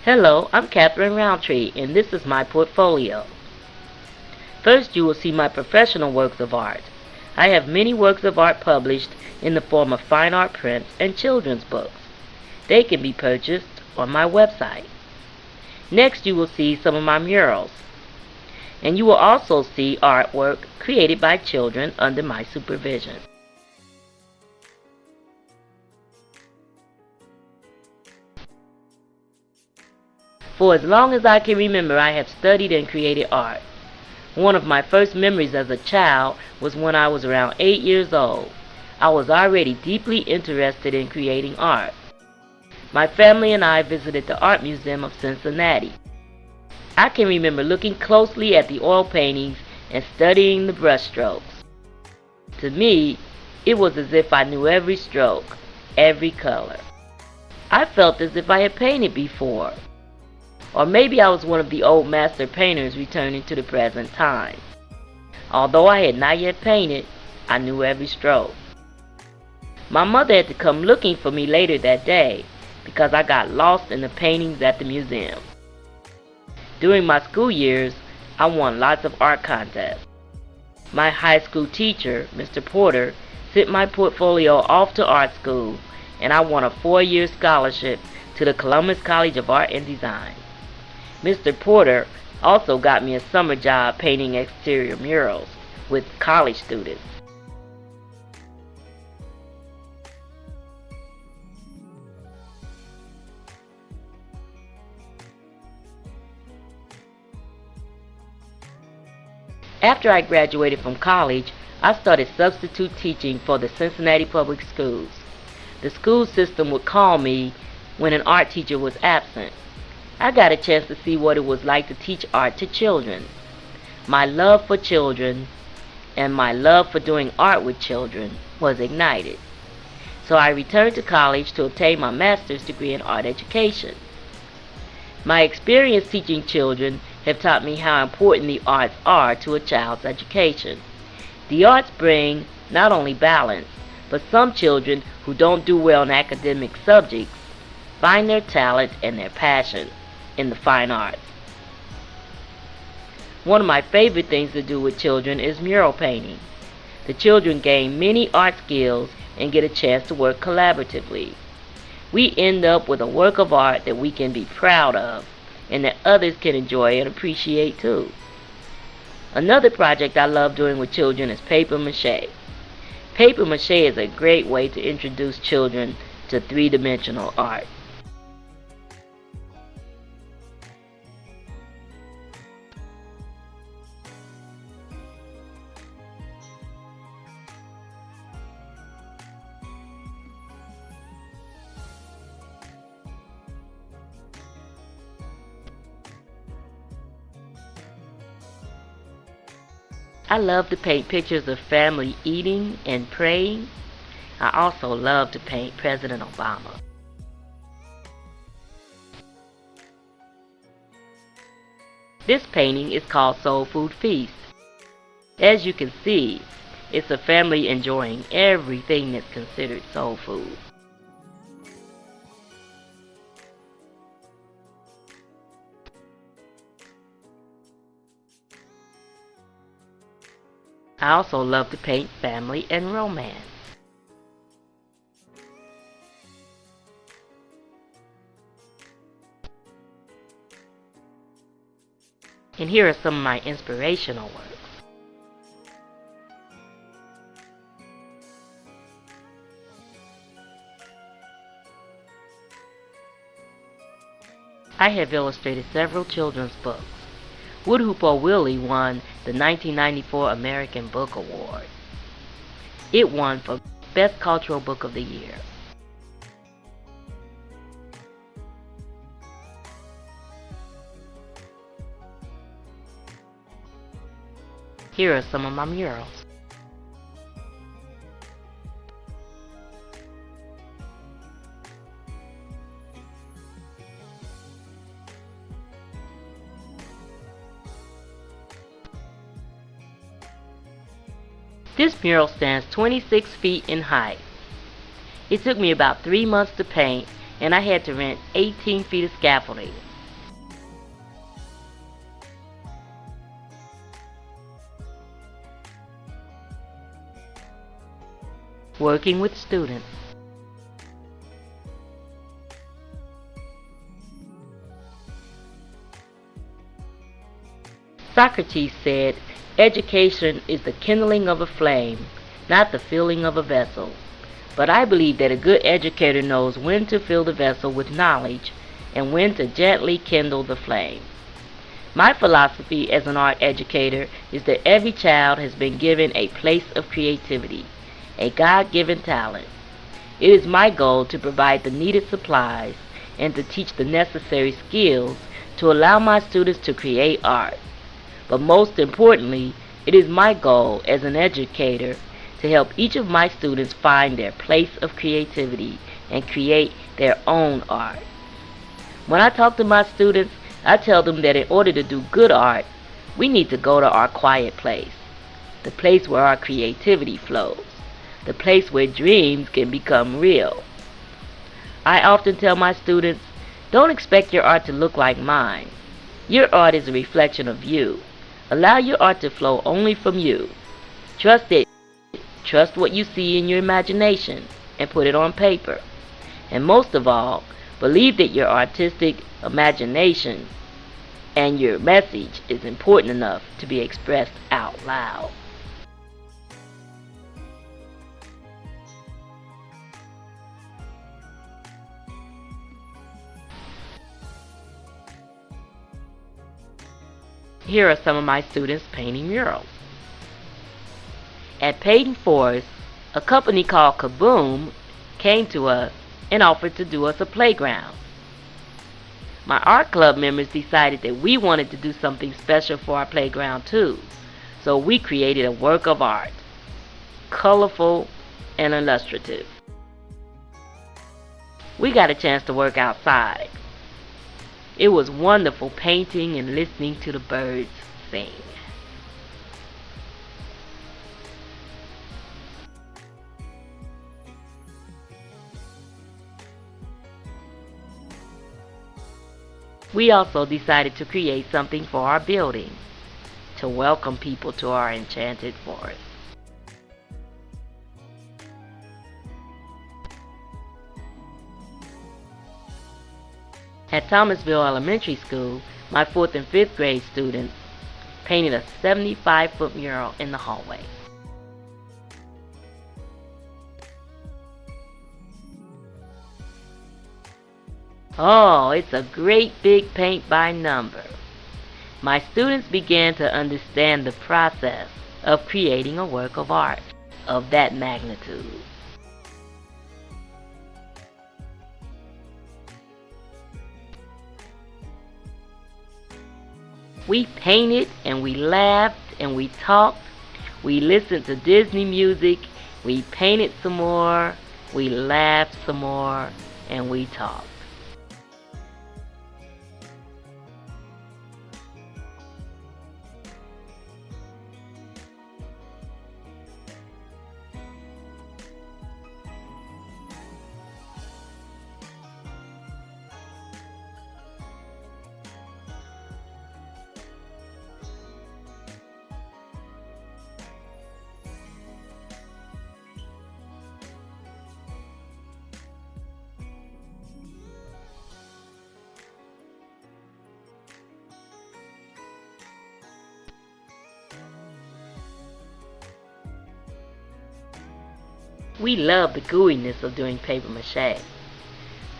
Hello, I'm Catherine Roundtree, and this is my portfolio. First, you will see my professional works of art. I have many works of art published in the form of fine art prints and children's books. They can be purchased on my website. Next, you will see some of my murals, and you will also see artwork created by children under my supervision. For as long as I can remember, I have studied and created art. One of my first memories as a child was when I was around 8 years old. I was already deeply interested in creating art. My family and I visited the Art Museum of Cincinnati. I can remember looking closely at the oil paintings and studying the brushstrokes. To me, it was as if I knew every stroke, every color. I felt as if I had painted before. Or maybe I was one of the old master painters returning to the present time. Although I had not yet painted, I knew every stroke. My mother had to come looking for me later that day because I got lost in the paintings at the museum. During my school years, I won lots of art contests. My high school teacher, Mr. Porter, sent my portfolio off to art school, and I won a 4-year scholarship to the Columbus College of Art and Design. Mr. Porter also got me a summer job painting exterior murals with college students. After I graduated from college, I started substitute teaching for the Cincinnati Public Schools. The school system would call me when an art teacher was absent. I got a chance to see what it was like to teach art to children. My love for children and my love for doing art with children was ignited. So I returned to college to obtain my master's degree in art education. My experience teaching children have taught me how important the arts are to a child's education. The arts bring not only balance, but some children who don't do well in academic subjects find their talent and their passion in the fine arts. One of my favorite things to do with children is mural painting. The children gain many art skills and get a chance to work collaboratively. We end up with a work of art that we can be proud of and that others can enjoy and appreciate too. Another project I love doing with children is paper mache. Paper mache is a great way to introduce children to three-dimensional art. I love to paint pictures of family eating and praying. I also love to paint President Obama. This painting is called Soul Food Feast. As you can see, it's a family enjoying everything that's considered soul food. I also love to paint family and romance. And here are some of my inspirational works. I have illustrated several children's books. Wood Hooper Willie won the 1994 American Book Award. It won for Best Cultural Book of the Year. Here are some of my murals. This mural stands 26 feet in height. It took me about 3 months to paint, and I had to rent 18 feet of scaffolding. working with students. Socrates said, "Education is the kindling of a flame, not the filling of a vessel." But I believe that a good educator knows when to fill the vessel with knowledge and when to gently kindle the flame. My philosophy as an art educator is that every child has been given a place of creativity, a God-given talent. It is my goal to provide the needed supplies and to teach the necessary skills to allow my students to create art. But most importantly, it is my goal as an educator to help each of my students find their place of creativity and create their own art. When I talk to my students, I tell them that in order to do good art, we need to go to our quiet place, the place where our creativity flows, the place where dreams can become real. I often tell my students, don't expect your art to look like mine. Your art is a reflection of you. Allow your art to flow only from you. Trust it. Trust what you see in your imagination and put it on paper. And most of all, believe that your artistic imagination and your message is important enough to be expressed out loud. Here are some of my students painting murals. At Peyton Forest, a company called Kaboom came to us and offered to do us a playground. My art club members decided that we wanted to do something special for our playground too, so we created a work of art, colorful and illustrative. We got a chance to work outside. It was wonderful painting and listening to the birds sing. We also decided to create something for our building to welcome people to our enchanted forest. At Thomasville Elementary School, my 4th and 5th grade students painted a 75-foot mural in the hallway. Oh, it's a great big paint by number. My students began to understand the process of creating a work of art of that magnitude. We painted and we laughed and we talked. We listened to Disney music. We painted some more. We laughed some more. And we talked. We love the gooiness of doing paper mache.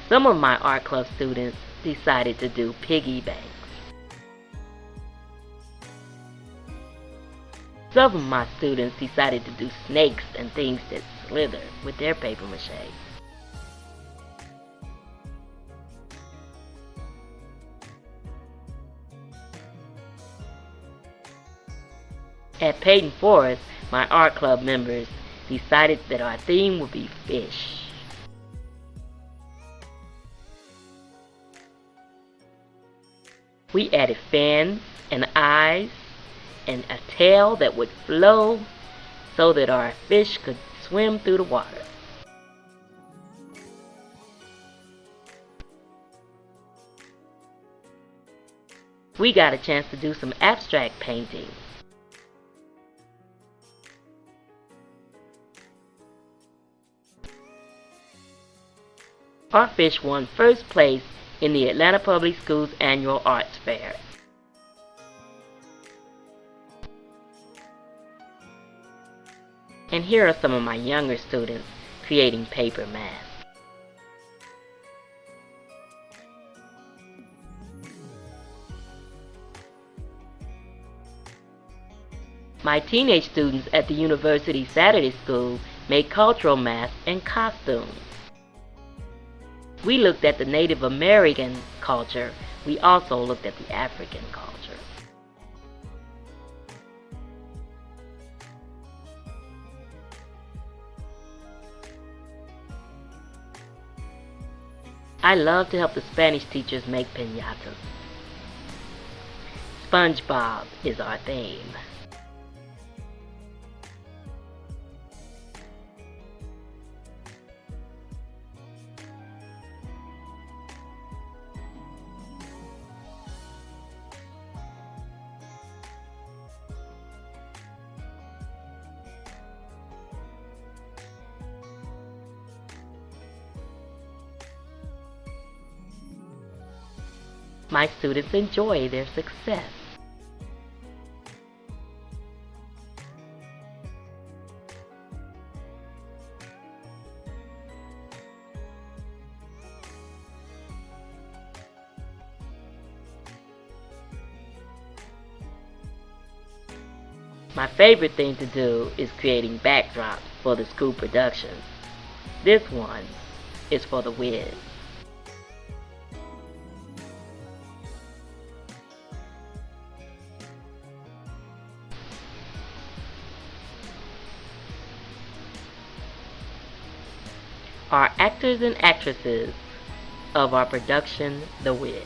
Some of my art club students decided to do piggy banks. Some of my students decided to do snakes and things that slither with their paper mache. At Peyton Forest, my art club members decided that our theme would be fish. We added fins and eyes and a tail that would flow so that our fish could swim through the water. We got a chance to do some abstract painting. Our fish won first place in the Atlanta Public Schools Annual Arts Fair. And here are some of my younger students creating paper masks. My teenage students at the University Saturday School made cultural masks and costumes. We looked at the Native American culture. We also looked at the African culture. I love to help the Spanish teachers make piñatas. SpongeBob is our theme. My students enjoy their success. My favorite thing to do is creating backdrops for the school productions. This one is for the Wiz. Are actors and actresses of our production, The Wiz.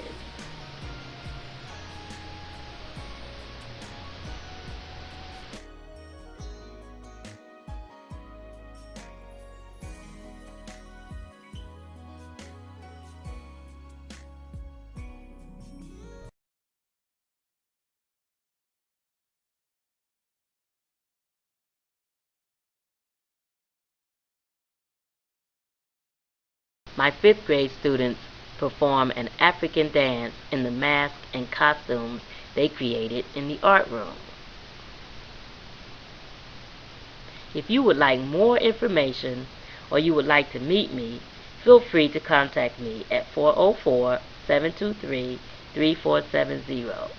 My 5th grade students perform an African dance in the masks and costumes they created in the art room. If you would like more information or you would like to meet me, feel free to contact me at 404-723-3470.